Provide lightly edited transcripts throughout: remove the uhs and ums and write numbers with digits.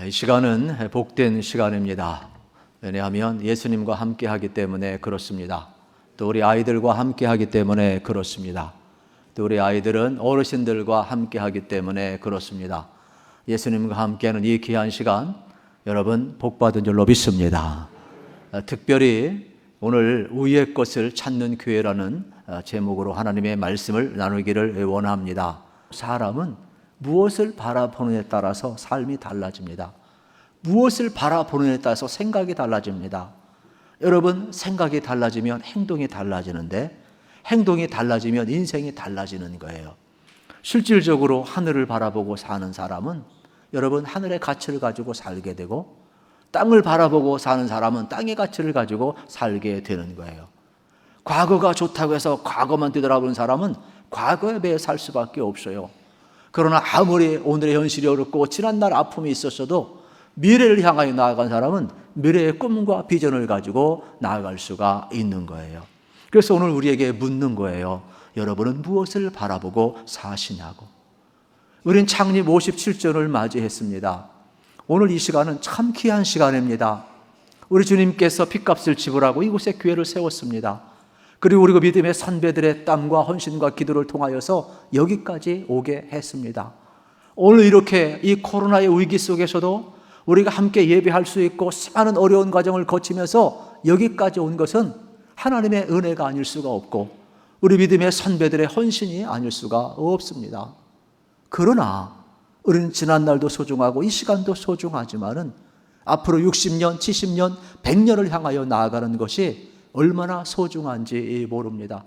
이 시간은 복된 시간입니다. 왜냐하면 예수님과 함께 하기 때문에 그렇습니다. 또 우리 아이들과 함께 하기 때문에 그렇습니다. 또 우리 아이들은 어르신들과 함께 하기 때문에 그렇습니다. 예수님과 함께하는 이 귀한 시간, 여러분 복받은 줄로 믿습니다. 특별히 오늘 우리의 것을 찾는 교회라는 제목으로 하나님의 말씀을 나누기를 원합니다. 사람은 무엇을 바라보느냐에 따라서 삶이 달라집니다. 무엇을 바라보느냐에 따라서 생각이 달라집니다. 여러분, 생각이 달라지면 행동이 달라지는데, 행동이 달라지면 인생이 달라지는 거예요. 실질적으로 하늘을 바라보고 사는 사람은 여러분 하늘의 가치를 가지고 살게 되고, 땅을 바라보고 사는 사람은 땅의 가치를 가지고 살게 되는 거예요. 과거가 좋다고 해서 과거만 뒤돌아보는 사람은 과거에 매여 살 수밖에 없어요. 그러나 아무리 오늘의 현실이 어렵고 지난날 아픔이 있었어도 미래를 향하여 나아간 사람은 미래의 꿈과 비전을 가지고 나아갈 수가 있는 거예요. 그래서 오늘 우리에게 묻는 거예요. 여러분은 무엇을 바라보고 사시냐고. 우린 창립 57주년을 맞이했습니다. 오늘 이 시간은 참 귀한 시간입니다. 우리 주님께서 핏값을 지불하고 이곳에 교회를 세웠습니다. 그리고 우리 믿음의 선배들의 땀과 헌신과 기도를 통하여서 여기까지 오게 했습니다. 오늘 이렇게 이 코로나의 위기 속에서도 우리가 함께 예배할 수 있고 수많은 어려운 과정을 거치면서 여기까지 온 것은 하나님의 은혜가 아닐 수가 없고 우리 믿음의 선배들의 헌신이 아닐 수가 없습니다. 그러나 우리는 지난날도 소중하고 이 시간도 소중하지만은 앞으로 60년, 70년, 100년을 향하여 나아가는 것이 얼마나 소중한지 모릅니다.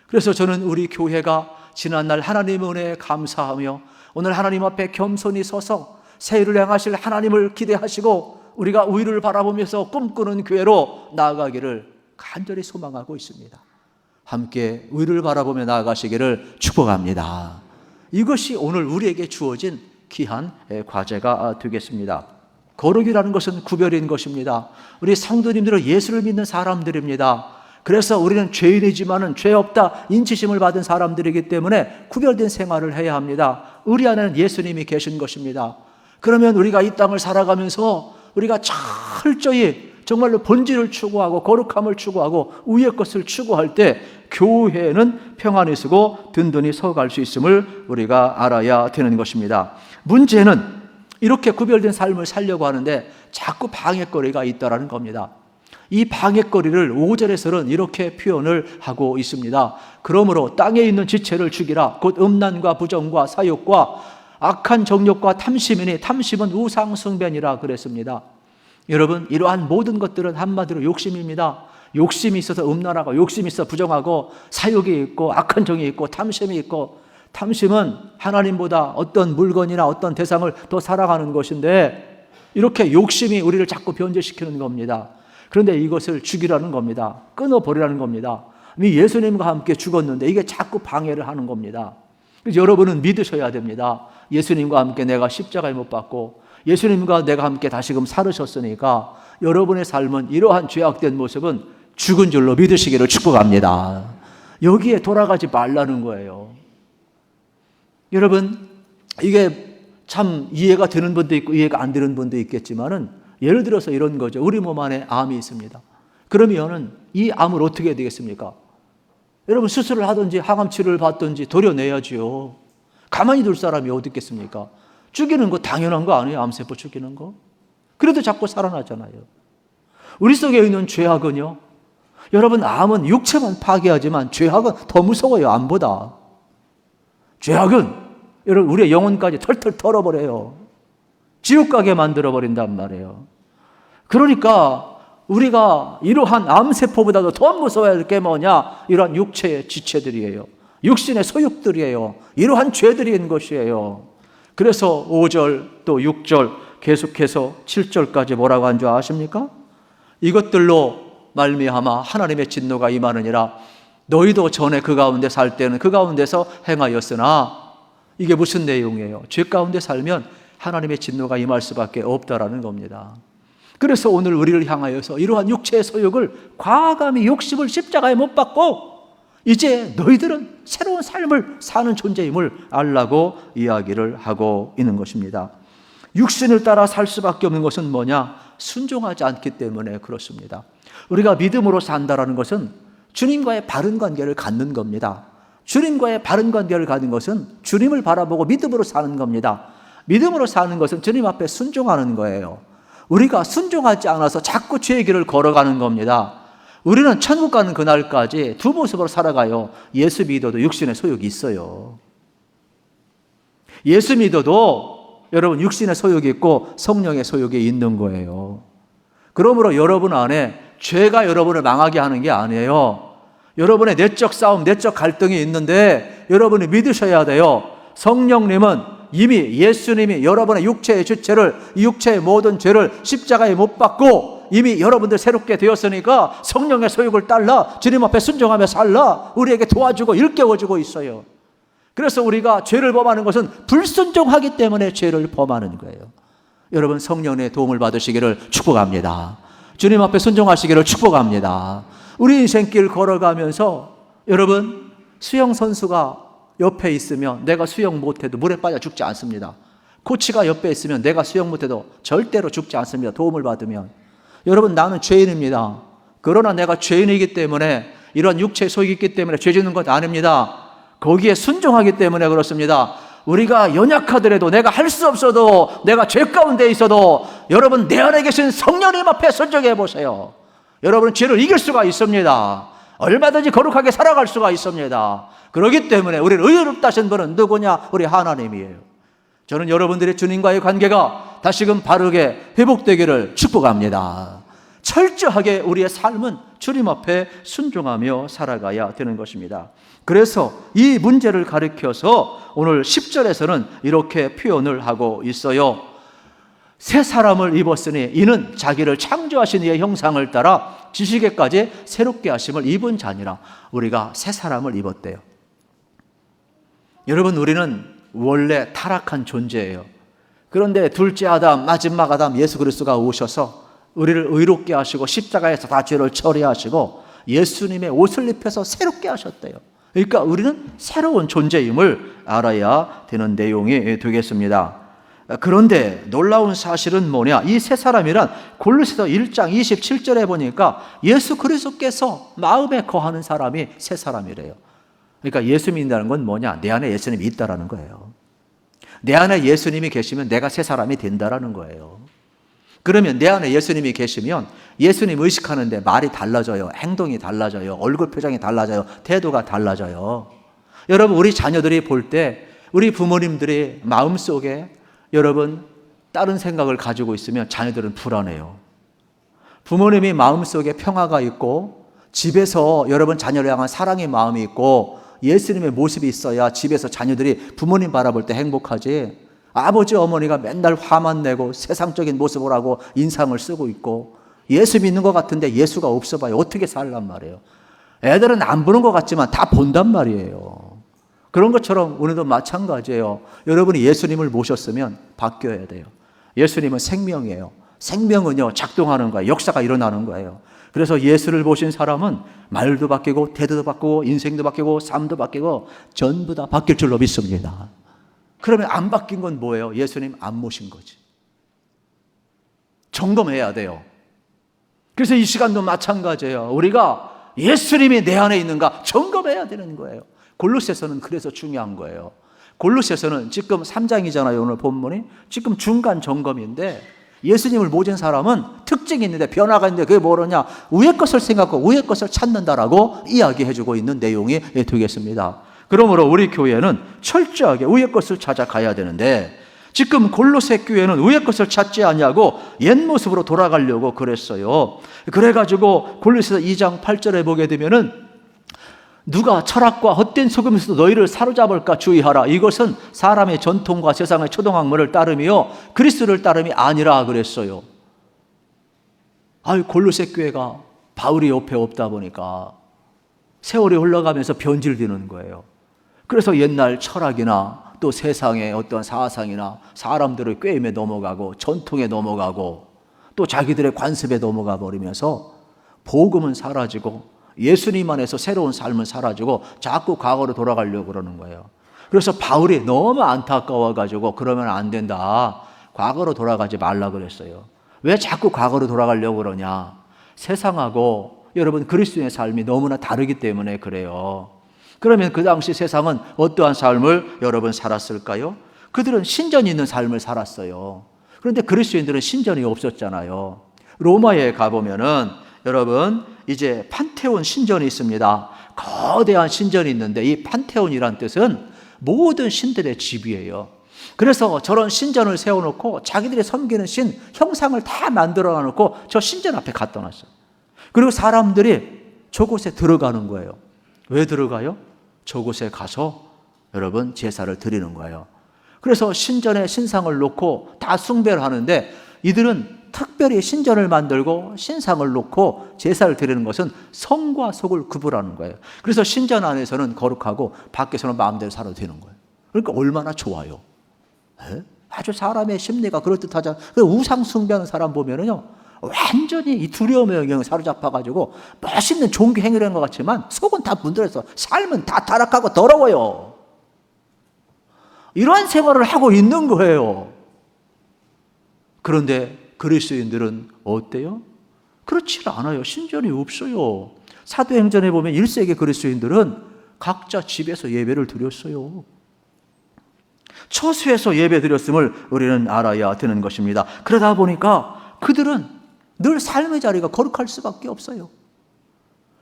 그래서 저는 우리 교회가 지난날 하나님의 은혜에 감사하며 오늘 하나님 앞에 겸손히 서서 새해를 향하실 하나님을 기대하시고 우리가 우위를 바라보면서 꿈꾸는 교회로 나아가기를 간절히 소망하고 있습니다. 함께 우위를 바라보며 나아가시기를 축복합니다. 이것이 오늘 우리에게 주어진 귀한 과제가 되겠습니다. 거룩이라는 것은 구별인 것입니다. 우리 성도님들은 예수를 믿는 사람들입니다. 그래서 우리는 죄인이지만은 죄 없다 인치심을 받은 사람들이기 때문에 구별된 생활을 해야 합니다. 우리 안에는 예수님이 계신 것입니다. 그러면 우리가 이 땅을 살아가면서 우리가 철저히 정말로 본질을 추구하고 거룩함을 추구하고 위의 것을 추구할 때 교회는 평안히 서고 든든히 서갈 수 있음을 우리가 알아야 되는 것입니다. 문제는 이렇게 구별된 삶을 살려고 하는데 자꾸 방해거리가 있다는 겁니다. 이 방해거리를 5절에서는 이렇게 표현을 하고 있습니다. 그러므로 땅에 있는 지체를 죽이라. 곧 음란과 부정과 사욕과 악한 정욕과 탐심이니 탐심은 우상 숭배니라 그랬습니다. 여러분, 이러한 모든 것들은 한마디로 욕심입니다. 욕심이 있어서 음란하고 욕심이 있어 부정하고 사욕이 있고 악한 정이 있고 탐심이 있고, 탐심은 하나님보다 어떤 물건이나 어떤 대상을 더 사랑하는 것인데 이렇게 욕심이 우리를 자꾸 변질시키는 겁니다. 그런데 이것을 죽이라는 겁니다. 끊어버리라는 겁니다. 예수님과 함께 죽었는데 이게 자꾸 방해를 하는 겁니다. 그래서 여러분은 믿으셔야 됩니다. 예수님과 함께 내가 십자가에 못 박고 예수님과 내가 함께 다시금 살으셨으니까 여러분의 삶은 이러한 죄악된 모습은 죽은 줄로 믿으시기를 축복합니다. 여기에 돌아가지 말라는 거예요. 여러분, 이게 참 이해가 되는 분도 있고 이해가 안 되는 분도 있겠지만은 예를 들어서 이런 거죠. 우리 몸 안에 암이 있습니다. 그러면은 이 암을 어떻게 해야 되겠습니까? 여러분, 수술을 하든지 항암 치료를 받든지 도려내야지요. 가만히 둘 사람이 어디 있겠습니까? 죽이는 거 당연한 거 아니에요? 암세포 죽이는 거. 그래도 자꾸 살아나잖아요. 우리 속에 있는 죄악은요, 여러분, 암은 육체만 파괴하지만 죄악은 더 무서워요. 암보다. 죄악은 여러분 우리의 영혼까지 털털 털어버려요. 지옥 가게 만들어버린단 말이에요. 그러니까 우리가 이러한 암세포보다도 더 무서워야 할 게 뭐냐? 이러한 육체의 지체들이에요. 육신의 소욕들이에요. 이러한 죄들인 것이에요. 그래서 5절 또 6절 계속해서 7절까지 뭐라고 한 줄 아십니까? 이것들로 말미암아 하나님의 진노가 임하느니라. 너희도 전에 그 가운데 살 때는 그 가운데서 행하였으나, 이게 무슨 내용이에요? 죄 가운데 살면 하나님의 진노가 임할 수밖에 없다라는 겁니다. 그래서 오늘 우리를 향하여서 이러한 육체의 소욕을 과감히 욕심을 십자가에 못 박고 이제 너희들은 새로운 삶을 사는 존재임을 알라고 이야기를 하고 있는 것입니다. 육신을 따라 살 수밖에 없는 것은 뭐냐? 순종하지 않기 때문에 그렇습니다. 우리가 믿음으로 산다라는 것은 주님과의 바른 관계를 갖는 겁니다. 주님과의 바른 관계를 갖는 것은 주님을 바라보고 믿음으로 사는 겁니다. 믿음으로 사는 것은 주님 앞에 순종하는 거예요. 우리가 순종하지 않아서 자꾸 죄의 길을 걸어가는 겁니다. 우리는 천국 가는 그날까지 두 모습으로 살아가요. 예수 믿어도 육신의 소욕이 있어요. 예수 믿어도 여러분 육신의 소욕이 있고 성령의 소욕이 있는 거예요. 그러므로 여러분 안에 죄가 여러분을 망하게 하는 게 아니에요. 여러분의 내적 싸움, 내적 갈등이 있는데 여러분이 믿으셔야 돼요. 성령님은 이미 예수님이 여러분의 육체의 주체를, 이 육체의 모든 죄를 십자가에 못 박고 이미 여러분들 새롭게 되었으니까 성령의 소욕을 따라 주님 앞에 순종하며 살라 우리에게 도와주고 일깨워주고 있어요. 그래서 우리가 죄를 범하는 것은 불순종하기 때문에 죄를 범하는 거예요. 여러분 성령의 도움을 받으시기를 축복합니다. 주님 앞에 순종하시기를 축복합니다. 우리 인생길 걸어가면서 여러분 수영 선수가 옆에 있으면 내가 수영 못해도 물에 빠져 죽지 않습니다. 코치가 옆에 있으면 내가 수영 못해도 절대로 죽지 않습니다. 도움을 받으면. 여러분 나는 죄인입니다. 그러나 내가 죄인이기 때문에 이런 육체의 소욕이 있기 때문에 죄 짓는 것 아닙니다. 거기에 순종하기 때문에 그렇습니다. 우리가 연약하더라도 내가 할 수 없어도 내가 죄 가운데 있어도 여러분 내 안에 계신 성령님 앞에 순종해 보세요. 여러분은 죄를 이길 수가 있습니다. 얼마든지 거룩하게 살아갈 수가 있습니다. 그렇기 때문에 우리를 의롭다 하신 분은 누구냐? 우리 하나님이에요. 저는 여러분들의 주님과의 관계가 다시금 바르게 회복되기를 축복합니다. 철저하게 우리의 삶은 주님 앞에 순종하며 살아가야 되는 것입니다. 그래서 이 문제를 가리켜서 오늘 10절에서는 이렇게 표현을 하고 있어요. 새 사람을 입었으니 이는 자기를 창조하신 이의 형상을 따라 지식에까지 새롭게 하심을 입은 자니라. 우리가 새 사람을 입었대요. 여러분 우리는 원래 타락한 존재예요. 그런데 둘째 아담, 마지막 아담 예수 그리스도가 오셔서 우리를 의롭게 하시고 십자가에서 다 죄를 처리하시고 예수님의 옷을 입혀서 새롭게 하셨대요. 그러니까 우리는 새로운 존재임을 알아야 되는 내용이 되겠습니다. 그런데 놀라운 사실은 뭐냐? 이 새 사람이란 골로새서 1장 27절에 보니까 예수 그리스도께서 마음에 거하는 사람이 새 사람이래요. 그러니까 예수 믿는다는 건 뭐냐? 내 안에 예수님이 있다라는 거예요. 내 안에 예수님이 계시면 내가 새 사람이 된다라는 거예요. 그러면 내 안에 예수님이 계시면 예수님 의식하는데 말이 달라져요. 행동이 달라져요. 얼굴 표정이 달라져요. 태도가 달라져요. 여러분 우리 자녀들이 볼 때 우리 부모님들이 마음속에 여러분 다른 생각을 가지고 있으면 자녀들은 불안해요. 부모님이 마음속에 평화가 있고 집에서 여러분 자녀를 향한 사랑의 마음이 있고 예수님의 모습이 있어야 집에서 자녀들이 부모님 바라볼 때 행복하지. 아버지 어머니가 맨날 화만 내고 세상적인 모습을 하고 인상을 쓰고 있고 예수 믿는 것 같은데 예수가 없어 봐요. 어떻게 살란 말이에요. 애들은 안 보는 것 같지만 다 본단 말이에요. 그런 것처럼 우리도 마찬가지예요. 여러분이 예수님을 모셨으면 바뀌어야 돼요. 예수님은 생명이에요. 생명은요 작동하는 거예요. 역사가 일어나는 거예요. 그래서 예수를 보신 사람은 말도 바뀌고 태도도 바뀌고 인생도 바뀌고 삶도 바뀌고 전부 다 바뀔 줄로 믿습니다. 그러면 안 바뀐 건 뭐예요? 예수님 안 모신 거지. 점검해야 돼요. 그래서 이 시간도 마찬가지예요. 우리가 예수님이 내 안에 있는가 점검해야 되는 거예요. 골로새서는 그래서 중요한 거예요. 골로새서는 지금 3장이잖아요. 오늘 본문이. 지금 중간 점검인데 예수님을 모신 사람은 특징이 있는데 변화가 있는데 그게 뭐냐? 위의 것을 생각하고 위의 것을 찾는다라고 이야기해주고 있는 내용이 되겠습니다. 그러므로 우리 교회는 철저하게 위의 것을 찾아가야 되는데 지금 골로새 교회는 위의 것을 찾지 않냐고 옛 모습으로 돌아가려고 그랬어요. 그래가지고 골로새서 2장 8절에 보게 되면은 누가 철학과 헛된 속임수도 너희를 사로잡을까 주의하라. 이것은 사람의 전통과 세상의 초등학문을 따름이요 그리스도를 따름이 아니라 그랬어요. 골로새 교회가 바울이 옆에 없다 보니까 세월이 흘러가면서 변질되는 거예요. 그래서 옛날 철학이나 또 세상의 어떤 사상이나 사람들의 꾀임에 넘어가고 전통에 넘어가고 또 자기들의 관습에 넘어가 버리면서 복음은 사라지고 예수님 안에서 새로운 삶은 사라지고 자꾸 과거로 돌아가려고 그러는 거예요. 그래서 바울이 너무 안타까워가지고 그러면 안 된다. 과거로 돌아가지 말라 그랬어요. 왜 자꾸 과거로 돌아가려고 그러냐? 세상하고 여러분 그리스도인의 삶이 너무나 다르기 때문에 그래요. 그러면 그 당시 세상은 어떠한 삶을 여러분 살았을까요? 그들은 신전이 있는 삶을 살았어요. 그런데 그리스도인들은 신전이 없었잖아요. 로마에 가보면은 여러분 이제 판테온 신전이 있습니다. 거대한 신전이 있는데 이 판테온이란 뜻은 모든 신들의 집이에요. 그래서 저런 신전을 세워놓고 자기들이 섬기는 신 형상을 다 만들어 놓고 저 신전 앞에 갖다 놨어요. 그리고 사람들이 저곳에 들어가는 거예요. 왜 들어가요? 저곳에 가서 여러분 제사를 드리는 거예요. 그래서 신전에 신상을 놓고 다 숭배를 하는데 이들은 특별히 신전을 만들고 신상을 놓고 제사를 드리는 것은 성과 속을 구분하는 거예요. 그래서 신전 안에서는 거룩하고 밖에서는 마음대로 살아도 되는 거예요. 그러니까 얼마나 좋아요. 에? 아주 사람의 심리가 그럴듯하잖아요. 우상 숭배하는 사람 보면은요, 완전히 이 두려움의 영향에 사로잡혀가지고 멋있는 종교 행위를 하는 것 같지만 속은 다 문드러져서 삶은 다 타락하고 더러워요. 이러한 생활을 하고 있는 거예요. 그런데 그리스도인들은 어때요? 그렇지 않아요. 신전이 없어요. 사도행전에 보면 1세기 그리스도인들은 각자 집에서 예배를 드렸어요. 처소에서 예배 드렸음을 우리는 알아야 되는 것입니다. 그러다 보니까 그들은 늘 삶의 자리가 거룩할 수밖에 없어요.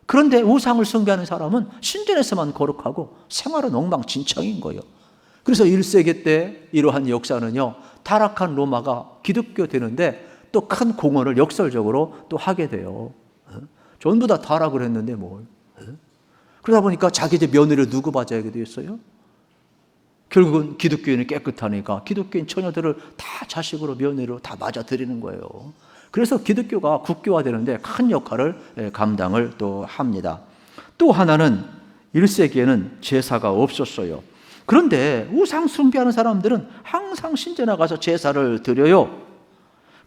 그런데 우상을 숭배하는 사람은 신전에서만 거룩하고 생활은 엉망진창인 거예요. 그래서 1세기 때 이러한 역사는요, 타락한 로마가 기독교 되는데 또 큰 공헌을 역설적으로 또 하게 돼요. 전부 다 타락을 했는데 뭘. 그러다 보니까 자기 집 며느리를 누구 맞아야 되겠어요? 결국은 기독교인이 깨끗하니까 기독교인 처녀들을 다 자식으로 며느리로 다 맞아들이는 거예요. 그래서 기독교가 국교화되는데 큰 역할을 감당을 또 합니다. 또 하나는 1세기에는 제사가 없었어요. 그런데 우상 숭배하는 사람들은 항상 신전에 가서 제사를 드려요.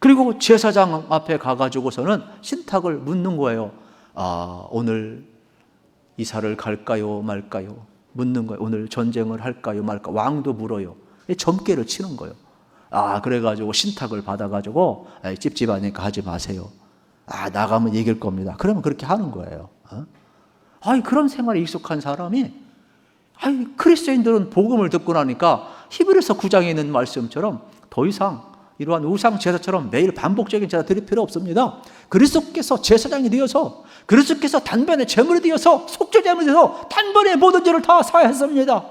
그리고 제사장 앞에 가가지고서는 신탁을 묻는 거예요. 오늘 이사를 갈까요 말까요? 묻는 거예요. 오늘 전쟁을 할까요 말까? 왕도 물어요. 점괘를 치는 거예요. 그래가지고 신탁을 받아가지고 찝찝하니까 하지 마세요. 나가면 이길 겁니다. 그러면 그렇게 하는 거예요. 그런 생활에 익숙한 사람이 그리스도인들은 복음을 듣고 나니까 히브리서 9장에 있는 말씀처럼 더 이상 이러한 우상 제사처럼 매일 반복적인 제사 드릴 필요 없습니다. 그리스도께서 제사장이 되어서 그리스도께서 단번에 제물이 되어서 속죄 제물이 되어서 단번에 모든 죄를 다 사하였습니다.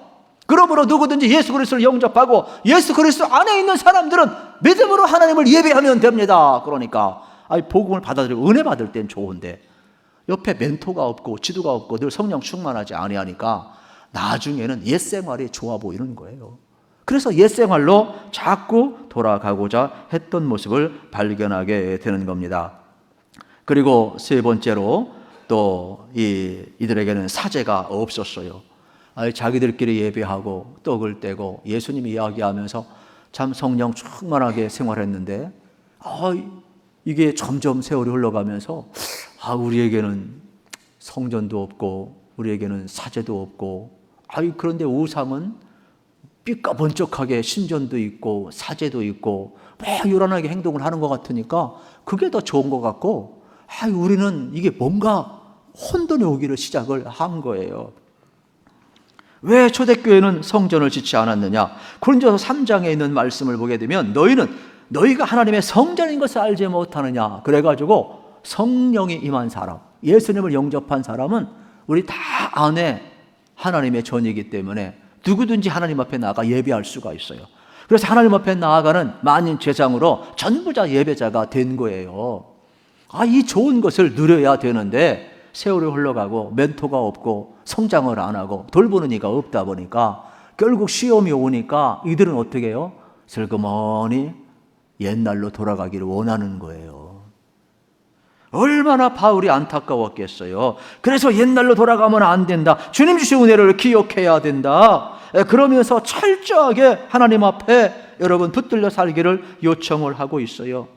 그러므로 누구든지 예수 그리스도를 영접하고 예수 그리스도 안에 있는 사람들은 믿음으로 하나님을 예배하면 됩니다. 그러니까 복음을 받아들이고 은혜 받을 땐 좋은데 옆에 멘토가 없고 지도가 없고 늘 성령 충만하지 아니하니까 나중에는 옛 생활이 좋아 보이는 거예요. 그래서 옛 생활로 자꾸 돌아가고자 했던 모습을 발견하게 되는 겁니다. 그리고 세 번째로 또 이들에게는 사제가 없었어요. 자기들끼리 예배하고 떡을 떼고 예수님이 이야기하면서 참 성령 충만하게 생활했는데 이게 점점 세월이 흘러가면서 우리에게는 성전도 없고 우리에게는 사제도 없고 그런데 우상은 삐까번쩍하게 신전도 있고 사제도 있고 요란하게 행동을 하는 것 같으니까 그게 더 좋은 것 같고 우리는 이게 뭔가 혼돈이 오기를 시작을 한 거예요. 왜 초대교회는 성전을 짓지 않았느냐? 고린도서 3장에 있는 말씀을 보게 되면 너희가 하나님의 성전인 것을 알지 못하느냐? 그래가지고 성령이 임한 사람, 예수님을 영접한 사람은 우리 다 안에 하나님의 전이기 때문에 누구든지 하나님 앞에 나아가 예배할 수가 있어요. 그래서 하나님 앞에 나아가는 만인 제장으로 전부 다 예배자가 된 거예요. 이 좋은 것을 누려야 되는데 세월이 흘러가고 멘토가 없고 성장을 안 하고 돌보는 이가 없다 보니까 결국 시험이 오니까 이들은 어떻게 해요? 슬그머니 옛날로 돌아가기를 원하는 거예요. 얼마나 바울이 안타까웠겠어요. 그래서 옛날로 돌아가면 안 된다. 주님 주신 은혜를 기억해야 된다. 그러면서 철저하게 하나님 앞에 여러분 붙들려 살기를 요청을 하고 있어요.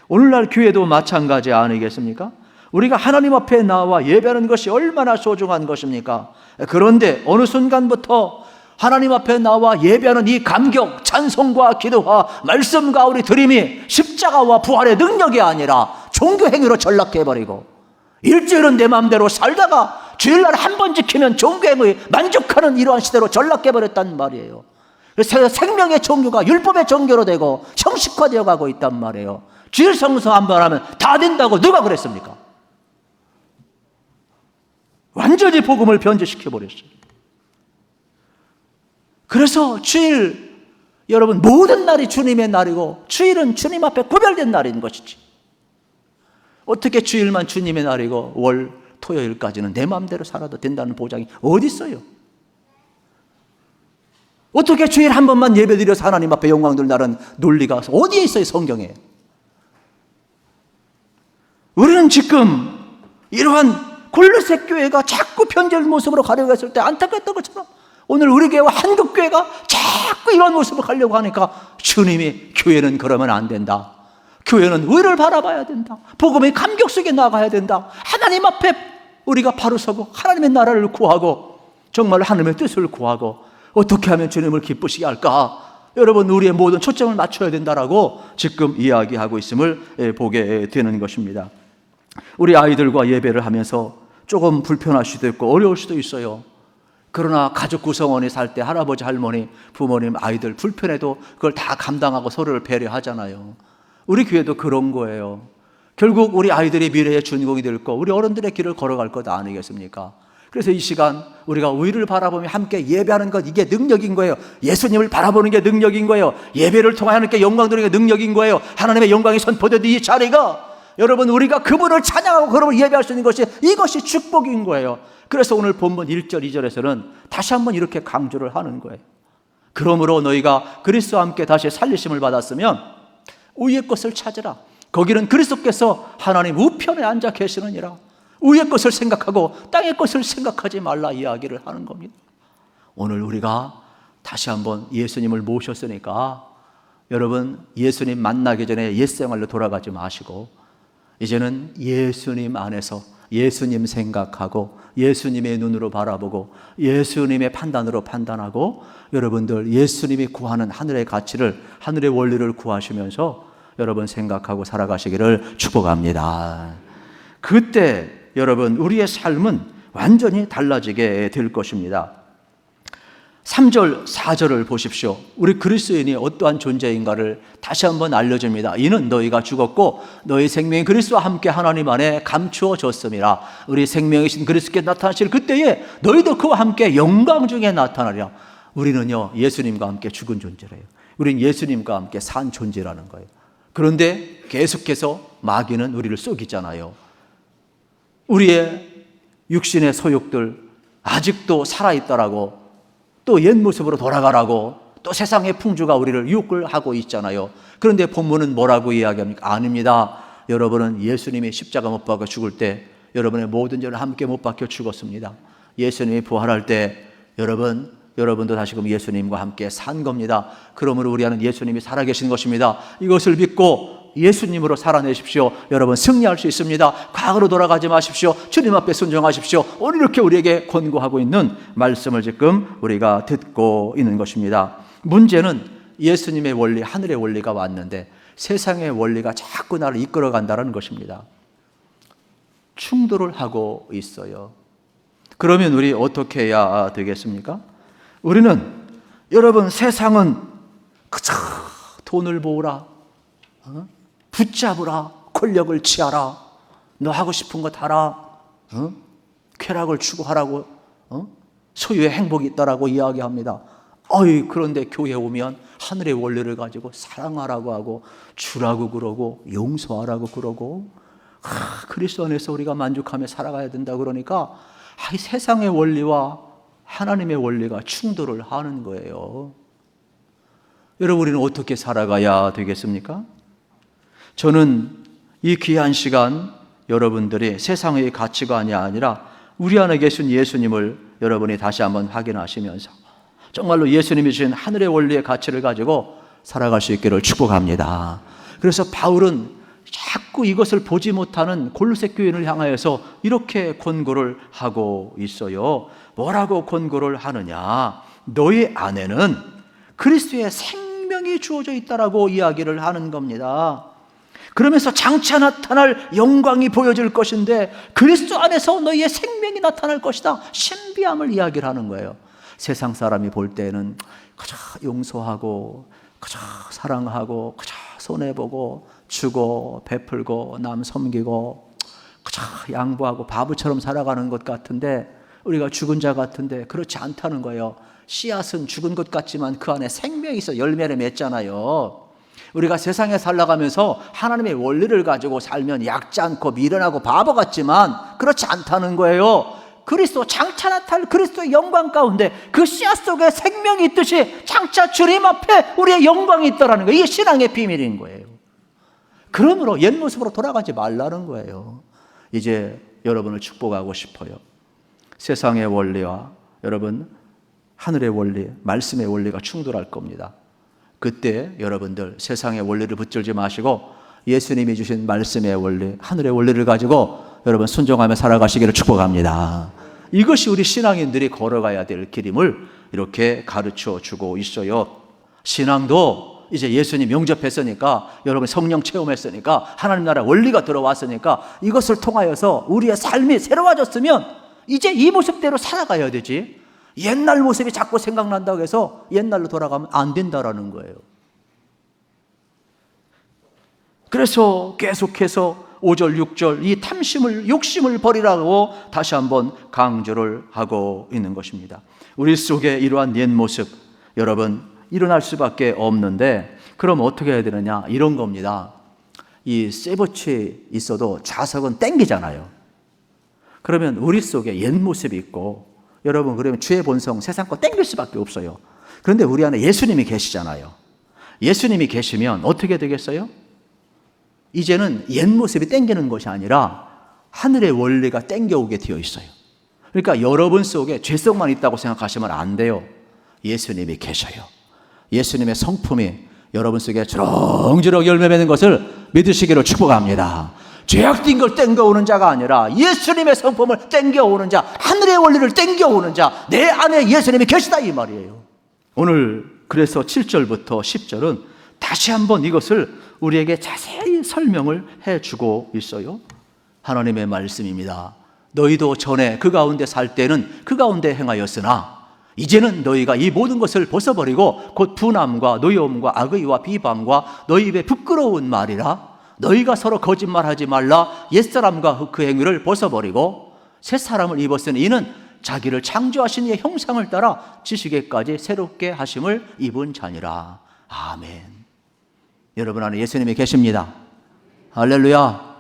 오늘날 교회도 마찬가지 아니겠습니까? 우리가 하나님 앞에 나와 예배하는 것이 얼마나 소중한 것입니까? 그런데 어느 순간부터 하나님 앞에 나와 예배하는 이 감격, 찬송과 기도와 말씀과 우리 드림이 십자가와 부활의 능력이 아니라 종교 행위로 전락해버리고, 일주일은 내 마음대로 살다가 주일날 한 번 지키면 종교 행위에 만족하는 이러한 시대로 전락해버렸단 말이에요. 그래서 생명의 종교가 율법의 종교로 되고 형식화되어 가고 있단 말이에요. 주일 성수 한 번 하면 다 된다고 누가 그랬습니까? 완전히 복음을 변질시켜버렸어요. 그래서 주일, 여러분, 모든 날이 주님의 날이고 주일은 주님 앞에 구별된 날인 것이지. 어떻게 주일만 주님의 날이고 월, 토요일까지는 내 마음대로 살아도 된다는 보장이 어디 있어요? 어떻게 주일 한 번만 예배드려서 하나님 앞에 영광 돌 날은 논리가 어디에 있어요, 성경에? 우리는 지금 이러한 골로새 교회가 자꾸 변절 모습으로 가려고 했을 때 안타까웠던 것처럼 오늘 우리 교회와 한국교회가 자꾸 이런 모습을 가려고 하니까 주님이 교회는 그러면 안 된다. 교회는 의를 바라봐야 된다. 복음의 감격 속에 나가야 된다. 하나님 앞에 우리가 바로 서고 하나님의 나라를 구하고 정말 하나님의 뜻을 구하고 어떻게 하면 주님을 기쁘시게 할까? 여러분, 우리의 모든 초점을 맞춰야 된다라고 지금 이야기하고 있음을 보게 되는 것입니다. 우리 아이들과 예배를 하면서 조금 불편할 수도 있고 어려울 수도 있어요. 그러나 가족 구성원이 살 때 할아버지, 할머니, 부모님, 아이들 불편해도 그걸 다 감당하고 서로를 배려하잖아요. 우리 교회도 그런 거예요. 결국 우리 아이들이 미래의 주인공이 될 거, 우리 어른들의 길을 걸어갈 것 아니겠습니까? 그래서 이 시간 우리가 의를 바라보며 함께 예배하는 것, 이게 능력인 거예요. 예수님을 바라보는 게 능력인 거예요. 예배를 통해 하나님께 영광 드리는 게 능력인 거예요. 하나님의 영광이 선포되는 이 자리가, 여러분, 우리가 그분을 찬양하고 그분을 예배할 수 있는 것이, 이것이 축복인 거예요. 그래서 오늘 본문 1절, 2절에서는 다시 한번 이렇게 강조를 하는 거예요. 그러므로 너희가 그리스도와 함께 다시 살리심을 받았으면 위의 것을 찾으라. 거기는 그리스도께서 하나님 우편에 앉아 계시느니라. 위의 것을 생각하고 땅의 것을 생각하지 말라 이야기를 하는 겁니다. 오늘 우리가 다시 한번 예수님을 모셨으니까 여러분, 예수님 만나기 전에 옛생활로 돌아가지 마시고 이제는 예수님 안에서 예수님 생각하고 예수님의 눈으로 바라보고 예수님의 판단으로 판단하고 여러분들 예수님이 구하는 하늘의 가치를, 하늘의 원리를 구하시면서 여러분 생각하고 살아가시기를 축복합니다. 그때 여러분 우리의 삶은 완전히 달라지게 될 것입니다. 3절, 4절을 보십시오. 우리 그리스도인이 어떠한 존재인가를 다시 한번 알려줍니다. 이는 너희가 죽었고 너희 생명이 그리스도와 함께 하나님 안에 감추어졌음이라. 우리 생명이신 그리스도께 나타나실 그때에 너희도 그와 함께 영광 중에 나타나리라. 우리는요, 예수님과 함께 죽은 존재래요. 우리는 예수님과 함께 산 존재라는 거예요. 그런데 계속해서 마귀는 우리를 속이잖아요. 우리의 육신의 소욕들 아직도 살아있다라고, 또 옛 모습으로 돌아가라고, 또 세상의 풍조가 우리를 유혹을 하고 있잖아요. 그런데 본문은 뭐라고 이야기합니까? 아닙니다. 여러분은 예수님이 십자가 못 박혀 죽을 때 여러분의 모든 죄를 함께 못 박혀 죽었습니다. 예수님이 부활할 때 여러분도 다시금 예수님과 함께 산 겁니다. 그러므로 우리는 예수님이 살아계신 것입니다. 이것을 믿고 예수님으로 살아내십시오. 여러분 승리할 수 있습니다. 과거로 돌아가지 마십시오. 주님 앞에 순종하십시오. 오늘 이렇게 우리에게 권고하고 있는 말씀을 지금 우리가 듣고 있는 것입니다. 문제는 예수님의 원리, 하늘의 원리가 왔는데 세상의 원리가 자꾸 나를 이끌어간다는 것입니다. 충돌을 하고 있어요. 그러면 우리 어떻게 해야 되겠습니까? 우리는, 여러분, 세상은 그저 돈을 모으라, 붙잡으라, 권력을 취하라, 너 하고 싶은 거 하라, 쾌락을 추구하라고, 소유의 행복이 있다라고 이야기합니다. 그런데 교회에 오면 하늘의 원리를 가지고 사랑하라고 하고 주라고 그러고 용서하라고 그러고 그리스도 안에서 우리가 만족하며 살아가야 된다 그러니까 이 세상의 원리와 하나님의 원리가 충돌을 하는 거예요. 여러분, 우리는 어떻게 살아가야 되겠습니까? 저는 이 귀한 시간 여러분들이 세상의 가치관이 아니라 우리 안에 계신 예수님을 여러분이 다시 한번 확인하시면서 정말로 예수님이 주신 하늘의 원리의 가치를 가지고 살아갈 수 있기를 축복합니다. 그래서 바울은 자꾸 이것을 보지 못하는 골로새 교인을 향하여서 이렇게 권고를 하고 있어요. 뭐라고 권고를 하느냐? 너희 안에는 그리스도의 생명이 주어져 있다라고 이야기를 하는 겁니다. 그러면서 장차 나타날 영광이 보여질 것인데 그리스도 안에서 너희의 생명이 나타날 것이다. 신비함을 이야기를 하는 거예요. 세상 사람이 볼 때는 그저 용서하고 그저 사랑하고 그저 손해보고 주고 베풀고 남 섬기고 그저 양보하고 바보처럼 살아가는 것 같은데, 우리가 죽은 자 같은데 그렇지 않다는 거예요. 씨앗은 죽은 것 같지만 그 안에 생명이 있어 열매를 맺잖아요. 우리가 세상에 살아가면서 하나님의 원리를 가지고 살면 약지 않고 미련하고 바보 같지만 그렇지 않다는 거예요. 그리스도 장차 나타날 그리스도의 영광 가운데 그 씨앗 속에 생명이 있듯이 장차 주님 앞에 우리의 영광이 있다는 거예요. 이게 신앙의 비밀인 거예요. 그러므로 옛 모습으로 돌아가지 말라는 거예요. 이제 여러분을 축복하고 싶어요. 세상의 원리와 여러분 하늘의 원리, 말씀의 원리가 충돌할 겁니다. 그때 여러분들 세상의 원리를 붙들지 마시고 예수님이 주신 말씀의 원리, 하늘의 원리를 가지고 여러분 순종하며 살아가시기를 축복합니다. 이것이 우리 신앙인들이 걸어가야 될 길임을 이렇게 가르쳐 주고 있어요. 신앙도 이제 예수님 영접했으니까, 여러분 성령 체험했으니까, 하나님 나라 원리가 들어왔으니까 이것을 통하여서 우리의 삶이 새로워졌으면 이제 이 모습대로 살아가야 되지, 옛날 모습이 자꾸 생각난다고 해서 옛날로 돌아가면 안 된다라는 거예요. 그래서 계속해서 5절 6절 이 탐심을 욕심을 버리라고 다시 한번 강조를 하고 있는 것입니다. 우리 속에 이러한 옛 모습 여러분 일어날 수밖에 없는데, 그럼 어떻게 해야 되느냐, 이런 겁니다. 이 쇠붙이 있어도 자석은 땡기잖아요. 그러면 우리 속에 옛 모습이 있고, 여러분 그러면 죄의 본성 세상 거 땡길 수밖에 없어요. 그런데 우리 안에 예수님이 계시잖아요. 예수님이 계시면 어떻게 되겠어요? 이제는 옛 모습이 땡기는 것이 아니라 하늘의 원리가 땡겨오게 되어 있어요. 그러니까 여러분 속에 죄성만 있다고 생각하시면 안 돼요. 예수님이 계셔요. 예수님의 성품이 여러분 속에 주렁주렁 열매 맺는 것을 믿으시기를 축복합니다. 죄악된 걸 땡겨오는 자가 아니라 예수님의 성품을 땡겨오는 자, 하늘의 원리를 땡겨오는 자, 내 안에 예수님이 계시다 이 말이에요. 오늘 그래서 7절부터 10절은 다시 한번 이것을 우리에게 자세히 설명을 해주고 있어요. 하나님의 말씀입니다. 너희도 전에 그 가운데 살 때는 그 가운데 행하였으나 이제는 너희가 이 모든 것을 벗어버리고 곧 분함과 노여움과 악의와 비방과 너희 입에 부끄러운 말이라, 너희가 서로 거짓말하지 말라. 옛사람과 그 행위를 벗어버리고 새 사람을 입었으니 이는 자기를 창조하신 이의 형상을 따라 지식에까지 새롭게 하심을 입은 자니라. 아멘. 여러분 안에 예수님이 계십니다. 할렐루야.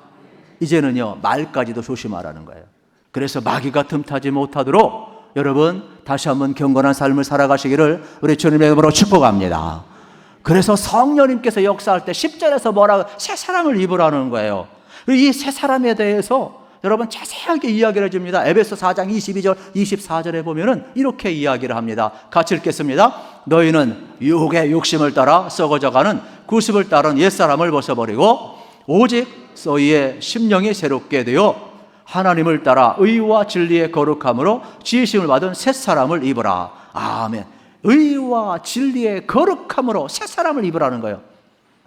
이제는요 말까지도 조심하라는 거예요. 그래서 마귀가 틈타지 못하도록 여러분 다시 한번 경건한 삶을 살아가시기를 우리 주님의 이름으로 축복합니다. 그래서 성령님께서 역사할 때 10절에서 뭐라고? 새 사람을 입으라는 거예요. 이 새 사람에 대해서 여러분 자세하게 이야기를 해줍니다. 에베소 4장 22절 24절에 보면은 이렇게 이야기를 합니다. 같이 읽겠습니다. 너희는 유혹의 욕심을 따라 썩어져가는 구습을 따른 옛사람을 벗어버리고 오직 너희의 심령이 새롭게 되어 하나님을 따라 의와 진리의 거룩함으로 지으심을 받은 새 사람을 입으라. 아멘. 의와 진리의 거룩함으로 새 사람을 입으라는 거예요.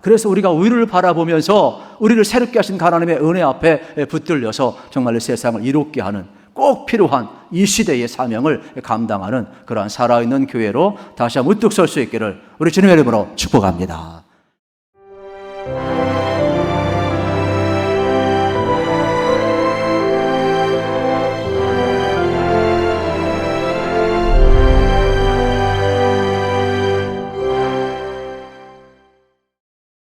그래서 우리가 위를 바라보면서 우리를 새롭게 하신 하나님의 은혜 앞에 붙들려서 정말 세상을 이롭게 하는 꼭 필요한 이 시대의 사명을 감당하는 그러한 살아있는 교회로 다시 한번 우뚝 설 수 있기를 우리 주님의 이름으로 축복합니다.